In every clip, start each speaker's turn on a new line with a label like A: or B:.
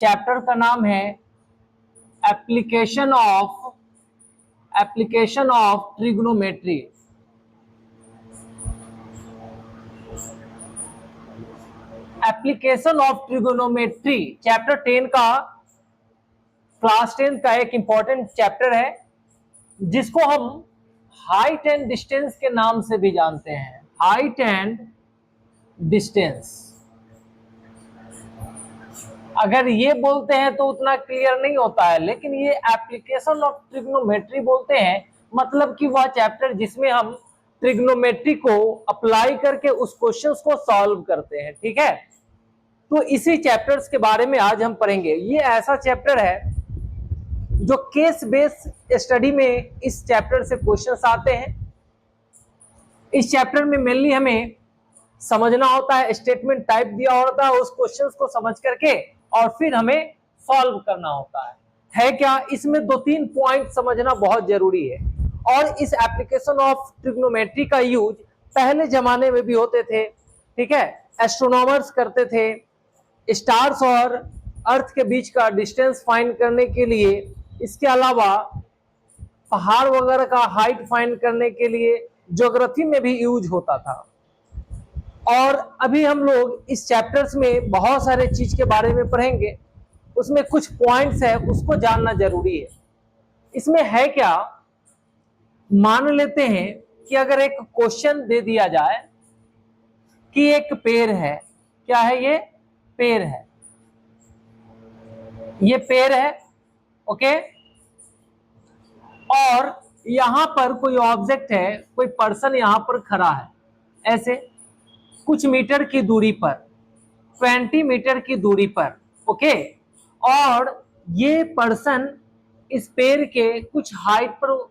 A: Chapter का नाम है application of trigonometry. Application of trigonometry chapter 10 का, क्लास 10 का एक इंपॉर्टेंट चैप्टर है जिसको हम हाइट एंड डिस्टेंस के नाम से भी जानते हैं। हाइट एंड डिस्टेंस, अगर ये बोलते हैं तो उतना क्लियर नहीं होता है, लेकिन ये एप्लीकेशन ऑफ ट्रिग्नोमेट्री बोलते हैं मतलब कि वह चैप्टर जिसमें हम ट्रिग्नोमेट्री को अप्लाई करके उस क्वेश्चंस को सॉल्व करते हैं। ठीक है, तो इसी चैप्टर्स के बारे में आज हम पढ़ेंगे। ये ऐसा चैप्टर है जो केस बेस्ड स्टडी में इस चैप्टर से क्वेश्चंस आते हैं। इस चैप्टर में मेनली हमें समझना होता है, स्टेटमेंट टाइप दिया होता है, उस क्वेश्चंस को समझ करके और फिर हमें सॉल्व करना होता है क्या? इसमें 2-3 पॉइंट समझना बहुत जरूरी है। और इस एप्लीकेशन ऑफ ट्रिग्नोमेट्री का यूज पहले जमाने में भी होते थे। ठीक है, एस्ट्रोनॉमर्स करते थे स्टार्स और अर्थ के बीच का डिस्टेंस फाइंड करने के लिए। इसके अलावा पहाड़ वगैरह का हाइट फाइंड करने के लिए ज्योग्राफी में भी यूज होता था। और अभी हम लोग इस चैप्टर्स में बहुत सारे चीज के बारे में पढ़ेंगे, उसमें कुछ पॉइंट्स है उसको जानना जरूरी है। इसमें है क्या, मान लेते हैं कि अगर एक क्वेश्चन दे दिया जाए कि एक पेड़ है, क्या है ये? पेड़ है, ये पेड़ है, ओके। और यहां पर कोई ऑब्जेक्ट है, कोई पर्सन यहां पर खड़ा है, ऐसे कुछ मीटर की दूरी पर, 20 मीटर की दूरी पर, ओके। और ये पर्सन इस पेड़ के कुछ हाइट पर,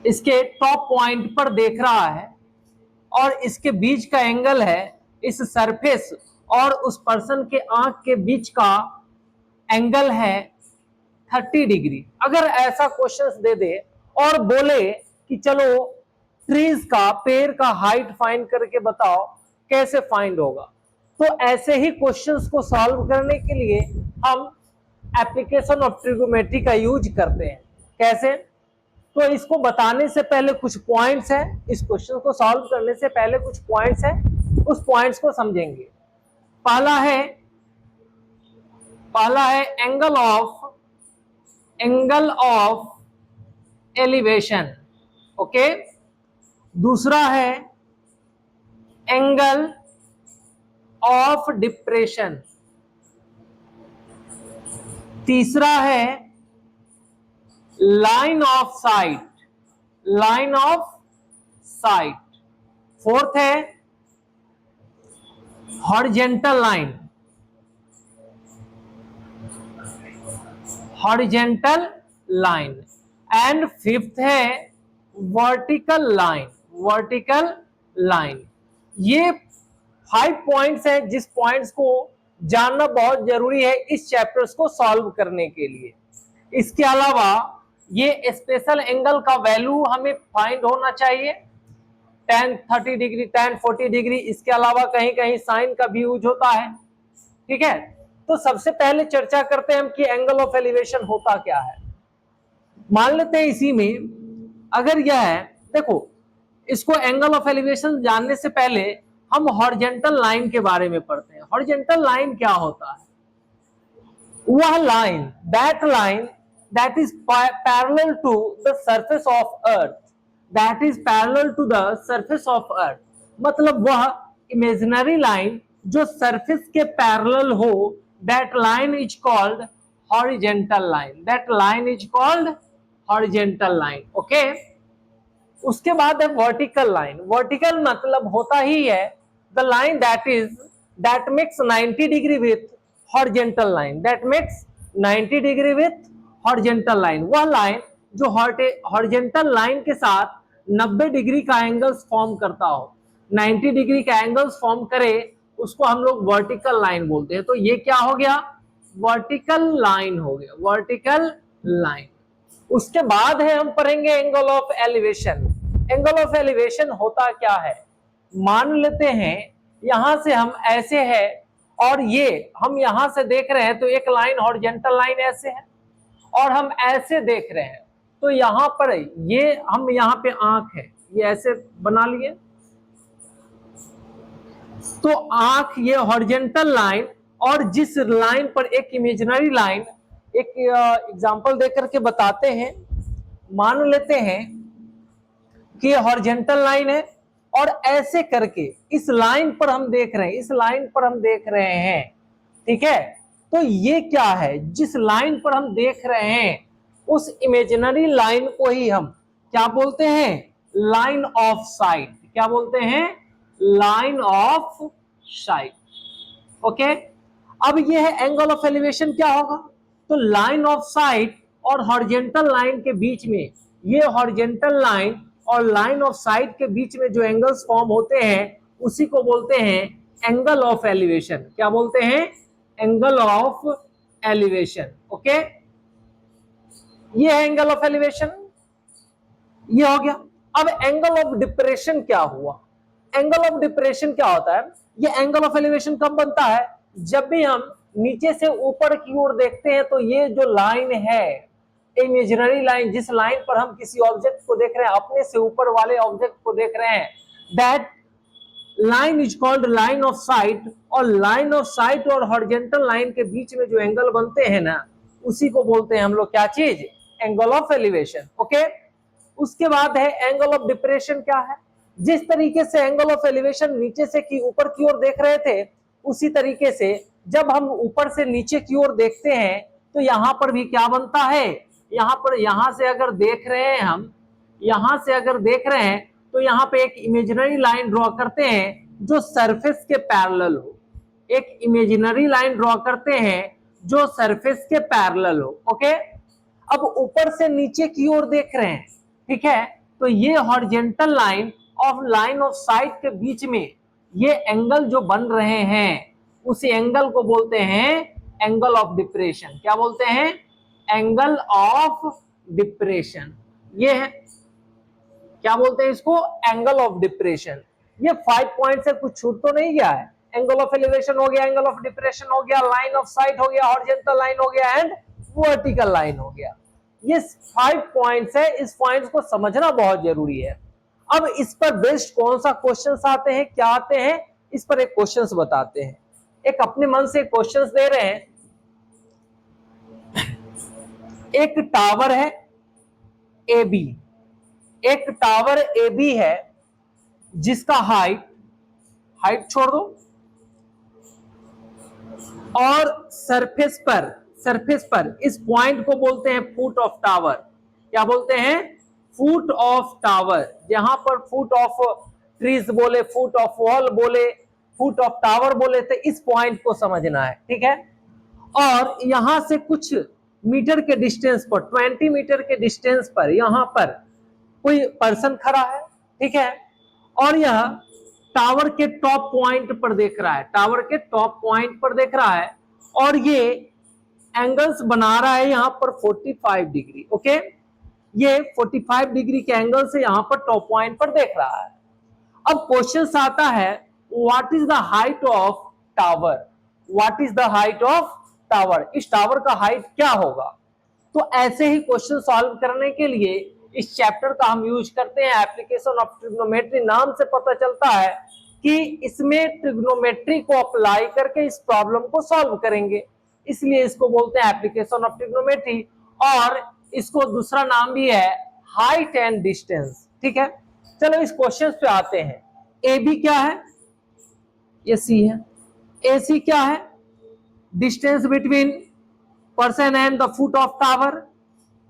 A: इसके टॉप पॉइंट पर देख रहा है और इसके बीच का एंगल है, इस सरफेस और उस पर्सन के आंख के बीच का एंगल है 30 डिग्री। अगर ऐसा क्वेश्चन दे दे और बोले कि चलो ट्रीज का, पेड़ का हाइट फाइंड करके बताओ, कैसे फाइंड होगा? तो ऐसे ही क्वेश्चंस को सॉल्व करने के लिए हम एप्लीकेशन ऑफ ट्रिग्नोमेट्री का यूज करते हैं। कैसे? तो इसको बताने से पहले कुछ पॉइंट्स हैं, इस क्वेश्चन को सॉल्व करने से पहले कुछ पॉइंट्स हैं, उस पॉइंट्स को समझेंगे। पहला है एंगल ऑफ एलिवेशन, ओके। दूसरा है एंगल ऑफ डिप्रेशन। तीसरा है लाइन ऑफ साइट। फोर्थ है हॉरिजेंटल लाइन। एंड फिफ्थ है वर्टिकल लाइन। ये 5 पॉइंट्स हैं जिस पॉइंट्स को जानना बहुत जरूरी है इस चैप्टर्स को सॉल्व करने के लिए। इसके अलावा ये स्पेशल एंगल का वैल्यू हमें फाइंड होना चाहिए, tan 30 डिग्री, tan 40 डिग्री। इसके अलावा कहीं कहीं साइन का भी यूज होता है। ठीक है, तो सबसे पहले चर्चा करते हैं हम कि एंगल ऑफ एलिवेशन होता क्या है। मान लेते हैं इसी में अगर यह है, देखो इसको एंगल ऑफ एलिवेशन जानने से पहले हम हॉरिजेंटल लाइन के बारे में पढ़ते हैं। हॉरिजेंटल लाइन क्या होता है? वह line, that is parallel to the surface of earth, मतलब वह इमेजिनरी लाइन जो सरफेस के पैरेलल हो, that line is called horizontal line, okay। उसके बाद है वर्टिकल लाइन। वर्टिकल मतलब होता ही है the line that makes 90 degree with horizontal line, वह लाइन जो हॉरिजेंटल लाइन के साथ 90 डिग्री का एंगल्स फॉर्म करता हो, 90 डिग्री का एंगल्स फॉर्म करे, उसको हम लोग वर्टिकल लाइन बोलते हैं। तो ये क्या हो गया? वर्टिकल लाइन हो गया, वर्टिकल लाइन। उसके बाद है हम पढ़ेंगे angle of elevation. Angle of elevation होता क्या है? मान लेते हैं यहां से हम ऐसे है और ये हम यहां से देख रहे हैं तो एक लाइन हॉरिजॉन्टल लाइन ऐसे है, और हम ऐसे देख रहे हैं तो यहां पर ये हम यहां पे आंख है ये ऐसे बना लिए, तो आंख ये हॉरिजॉन्टल लाइन, और जिस लाइन पर एक इमेजिनरी लाइन, एक एग्जांपल देकर के बताते हैं, मान लेते हैं कि ये हॉरिजॉन्टल लाइन है और ऐसे करके इस लाइन पर हम देख रहे हैं, इस लाइन पर हम देख रहे हैं, ठीक है। तो ये क्या है, जिस लाइन पर हम देख रहे हैं उस इमेजिनरी लाइन को ही हम क्या बोलते हैं, लाइन ऑफ साइट। क्या बोलते हैं, लाइन ऑफ साइट। ओके, अब ये है एंगल ऑफ एलिवेशन क्या होगा, तो लाइन ऑफ साइट और हॉरिजॉन्टल लाइन के बीच में, ये हॉरिजॉन्टल लाइन और लाइन ऑफ साइट के बीच में जो एंगल्स फॉर्म होते हैं उसी को बोलते हैं एंगल ऑफ एलिवेशन। क्या बोलते हैं, एंगल ऑफ एलिवेशन। ओके, ये है एंगल ऑफ एलिवेशन, ये हो गया। अब एंगल ऑफ डिप्रेशन क्या हुआ, एंगल ऑफ डिप्रेशन क्या होता है, ये एंगल ऑफ एलिवेशन कब बनता है, जब भी हम नीचे से ऊपर की ओर देखते हैं तो ये जो लाइन है, इमेजिनरी लाइन, जिस लाइन पर हम किसी ऑब्जेक्ट को देख रहे हैं, अपने से ऊपर वाले ऑब्जेक्ट को देख रहे हैं, that line is called line of site. और लाइन ऑफ साइट और हॉरिजॉन्टल लाइन के बीच में जो एंगल बनते हैं ना, उसी को बोलते हैं हम लोग क्या चीज, एंगल ऑफ एलिवेशन। ओके, उसके बाद है एंगल ऑफ डिप्रेशन। क्या है, जिस तरीके से एंगल ऑफ एलिवेशन नीचे से की ऊपर की ओर देख रहे थे, उसी तरीके से जब हम ऊपर से नीचे की ओर देखते हैं तो यहां पर भी क्या बनता है, यहां पर, यहां से अगर देख रहे हैं हम, यहां से अगर देख रहे हैं तो यहां पे एक इमेजिनरी लाइन ड्रॉ करते हैं जो सरफेस के पैरेलल हो, एक इमेजिनरी लाइन ड्रॉ करते हैं जो सरफेस के पैरेलल हो। ओके, अब ऊपर से नीचे की ओर देख रहे हैं, ठीक है, तो ये हॉरिजॉन्टल लाइन और लाइन ऑफ साइट के बीच में ये एंगल जो बन रहे हैं उसी एंगल को बोलते हैं एंगल ऑफ डिप्रेशन। क्या बोलते हैं, एंगल ऑफ डिप्रेशन। ये है, क्या बोलते हैं इसको, एंगल ऑफ डिप्रेशन। ये 5 पॉइंट से कुछ छूट तो नहीं गया है, एंगल ऑफ एलिवेशन हो गया, एंगल ऑफ डिप्रेशन हो गया, लाइन ऑफ साइट हो गया, हॉरिजॉन्टल लाइन हो गया एंड वर्टिकल लाइन हो गया। ये 5 पॉइंट्स है, इस पॉइंट्स को समझना बहुत जरूरी है। अब इस पर बेस्ड कौन सा क्वेश्चंस आते हैं, क्या आते हैं, इस पर एक क्वेश्चंस बताते हैं। एक अपने मन से क्वेश्चंस दे रहे हैं, एक टावर है ए बी, एक टावर ए बी है जिसका हाइट छोड़ दो, और सरफेस पर इस पॉइंट को बोलते हैं फुट ऑफ टावर। क्या बोलते हैं, फुट ऑफ टावर। जहां पर फुट ऑफ ट्रीज बोले, फुट ऑफ वॉल बोले, फुट ऑफ टावर बोले, तो इस पॉइंट को समझना है, ठीक है। और यहां से कुछ मीटर के डिस्टेंस पर, 20 मीटर के डिस्टेंस पर यहां पर कोई पर्सन खड़ा है, ठीक है, और यह टावर के टॉप पॉइंट पर देख रहा है, टावर के टॉप पॉइंट पर देख रहा है, और ये एंगल्स बना रहा है यहां पर 45 डिग्री। ओके, ये 45 डिग्री के एंगल से यहां पर टॉप पॉइंट पर देख रहा है। अब क्वेश्चन आता है, what is the height of tower, what is the height of tower, इस टावर का हाइट क्या होगा। तो ऐसे ही क्वेश्चन सॉल्व करने के लिए इस चैप्टर का हम यूज करते हैं एप्लीकेशन ऑफ ट्रिग्नोमेट्री। नाम से पता चलता है कि इसमें ट्रिग्नोमेट्री को अप्लाई करके इस प्रॉब्लम को सॉल्व करेंगे, इसलिए इसको बोलते हैं एप्लीकेशन ऑफ ट्रिग्नोमेट्री। और इसको दूसरा नाम भी है हाइट एंड डिस्टेंस, ठीक है। चलो इस क्वेश्चन पे आते हैं। ए बी क्या है, ये सी है, ए सी क्या है, distance between person and the foot of tower,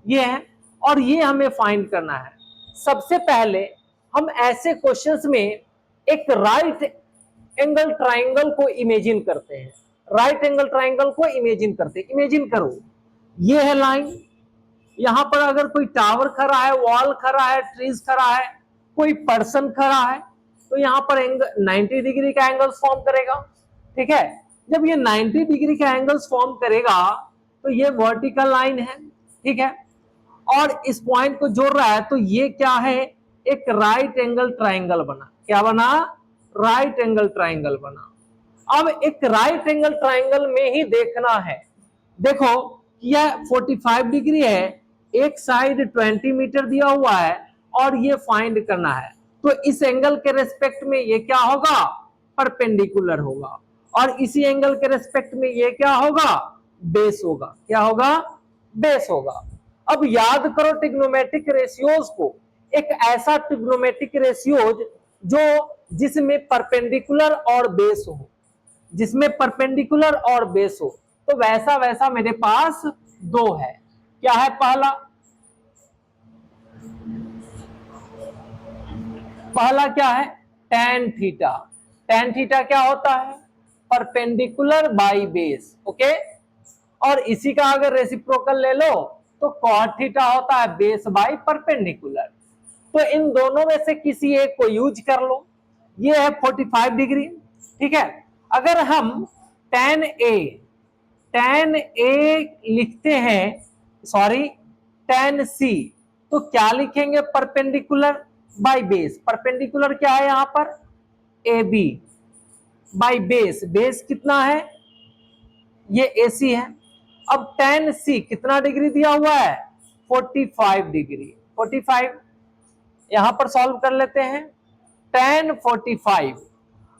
A: ये है, और ये हमें फाइंड करना है। सबसे पहले हम ऐसे क्वेश्चंस में एक राइट एंगल ट्राइंगल को इमेजिन करते हैं, राइट एंगल ट्राइंगल को इमेजिन करते हैं। इमेजिन करो, ये है लाइन, यहां पर अगर कोई टावर खड़ा है, वॉल खड़ा है, ट्रीज खड़ा है, कोई पर्सन खड़ा है, तो यहां पर 90 डिग्री का एंगल फॉर्म करेगा, ठीक है। जब ये 90 डिग्री का एंगल्स फॉर्म करेगा तो ये वर्टिकल लाइन है, ठीक है, और इस पॉइंट को जोड़ रहा है, तो ये क्या है, एक राइट एंगल ट्राइंगल बना। क्या बना, राइट एंगल ट्राइंगल बना। अब एक राइट एंगल ट्राइंगल में ही देखना है। देखो यह 45 डिग्री है, एक साइड 20 मीटर दिया हुआ है और ये फाइंड करना है। तो इस एंगल के रेस्पेक्ट में ये क्या होगा, परपेंडिकुलर होगा, और इसी एंगल के रेस्पेक्ट में ये क्या होगा, बेस होगा। क्या होगा, बेस होगा। अब याद करो ट्रिग्नोमेट्रिक रेशियोज को, एक ऐसा ट्रिग्नोमेट्रिक रेशियोज जो जिसमें परपेंडिकुलर और बेस हो, जिसमें परपेंडिकुलर और बेस हो, तो वैसा वैसा मेरे पास दो है। क्या है, पहला क्या है, tan थीटा। tan थीटा क्या होता है, परपेंडिकुलर बाई बेस। ओके, और इसी का अगर रेसिप्रोकल ले लो तो cot थीटा होता है बेस बाई परपेंडिकुलर। तो इन दोनों में से किसी एक को यूज कर लो। ये है 45 डिग्री, ठीक है। अगर हम tan A लिखते हैं, सॉरी tan C, तो क्या लिखेंगे, परपेंडिकुलर बाई बेस। परपेंडिकुलर क्या है यहां पर, AB बाई बेस। बेस कितना है, ये AC है। अब tan C कितना डिग्री दिया हुआ है, 45 डिग्री। 45 यहां पर सॉल्व कर लेते हैं, tan 45।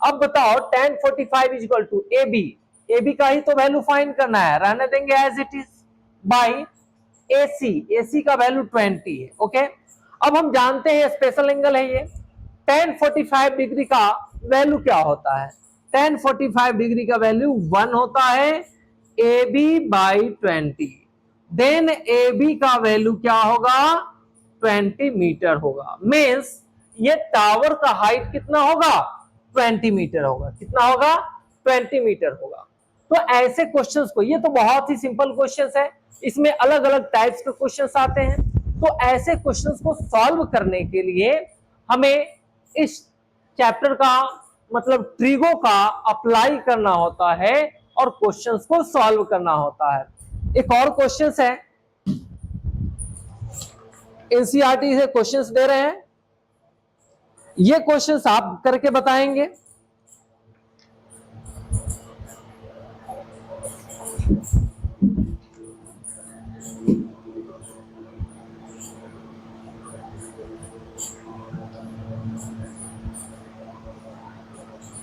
A: अब बताओ tan 45 is equal to AB का ही तो वैल्यू फाइंड करना है, रहने देंगे as it is, by AC का वैल्यू 20 है। ओके, अब हम जानते हैं स्पेशल एंगल है ये। tan 45 डिग्री का वैल्यू क्या होता है, tan 45 डिग्री का वैल्यू 1 होता है AB बाई 20। देन AB का वैल्यू क्या होगा, 20 मीटर होगा। मीन्स ये टावर का हाइट कितना होगा, 20 मीटर होगा। कितना होगा, 20 मीटर होगा। तो ऐसे क्वेश्चंस को, ये तो बहुत ही सिंपल क्वेश्चंस है, इसमें अलग अलग टाइप्स के क्वेश्चंस आते हैं। तो ऐसे क्वेश्चंस को सॉल्व करने के लिए हमें इस चैप्टर का मतलब ट्रिगो का अप्लाई करना होता है और क्वेश्चंस को सॉल्व करना होता है। एक और क्वेश्चंस है, एनसीईआरटी से क्वेश्चंस दे रहे हैं, ये क्वेश्चंस आप करके बताएंगे।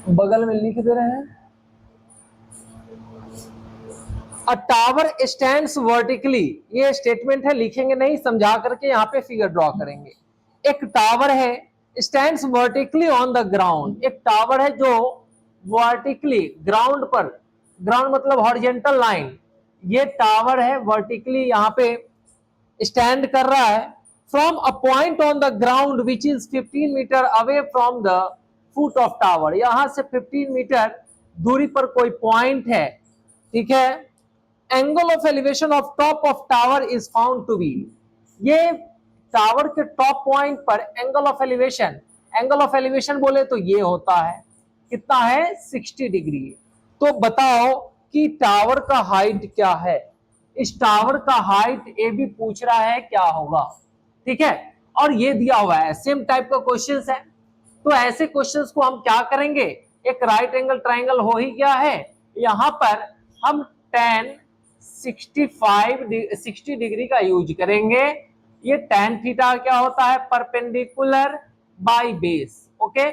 A: बगल में लिख दे रहे हैं, अ टावर स्टैंड्स वर्टिकली, ये स्टेटमेंट है, लिखेंगे नहीं, समझा करके यहाँ पे फिगर ड्रॉ करेंगे। एक टावर है, stands vertically on the ground, एक टावर है जो वर्टिकली ग्राउंड पर, ग्राउंड मतलब हॉरिजॉन्टल लाइन, ये टावर है वर्टिकली यहाँ पे स्टैंड कर रहा है, from a point on the ground which is 15 metre away from the foot of tower. यहां से 15 मीटर दूरी पर कोई पॉइंट है, ठीक है। Angle of elevation of top of tower is found to be, ये टावर के टॉप पॉइंट पर angle of elevation, angle of elevation बोले तो ये होता है, कितना है, 60 डिग्री। तो बताओ कि टावर का हाइट क्या है, इस टावर का हाइट ए भी पूछ रहा है क्या होगा, ठीक है। और ये दिया हुआ है, सेम टाइप का क्वेश्चंस है। तो ऐसे क्वेश्चंस को हम क्या करेंगे, एक राइट एंगल ट्राइंगल हो ही गया है, यहां पर हम tan 60 डिग्री का यूज करेंगे। ये tan थीटा क्या होता है, perpendicular by base. Okay,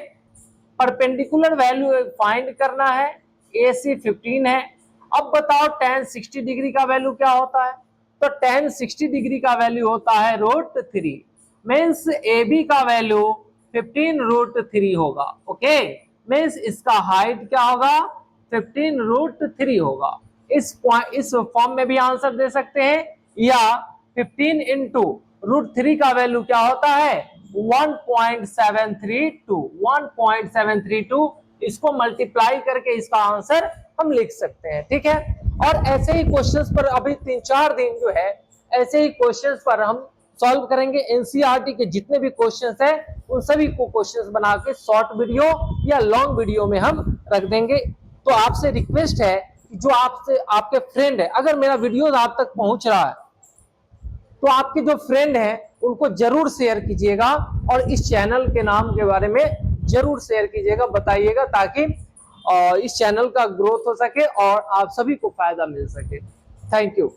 A: perpendicular value find करना है, AC 15 है। अब बताओ tan 60 डिग्री का वैल्यू क्या होता है, तो tan 60 डिग्री का वैल्यू होता है √3, मीन्स AB का वैल्यू 15√3 होगा। ओके, मीन्स इसका हाइट क्या होगा, 15√3 होगा। इस फॉर्म में भी आंसर दे सकते हैं, या 15 इंटू √3 का वैल्यू क्या होता है, 1.732, इसको मल्टीप्लाई करके इसका आंसर हम लिख सकते हैं, ठीक है। और ऐसे ही क्वेश्चंस पर अभी 3-4 दिन जो है ऐसे ही क्वेश्चंस पर हम सॉल्व करेंगे। एनसीईआरटी के जितने भी क्वेश्चंस हैं उन सभी को क्वेश्चंस बना के शॉर्ट वीडियो या लॉन्ग वीडियो में हम रख देंगे। तो आपसे रिक्वेस्ट है कि जो आपसे आपके फ्रेंड है, अगर मेरा वीडियो आप तक पहुंच रहा है तो आपके जो फ्रेंड है उनको जरूर शेयर कीजिएगा और इस चैनल के नाम के बारे में जरूर शेयर कीजिएगा, बताइएगा, ताकि इस चैनल का ग्रोथ हो सके और आप सभी को फायदा मिल सके। Thank you.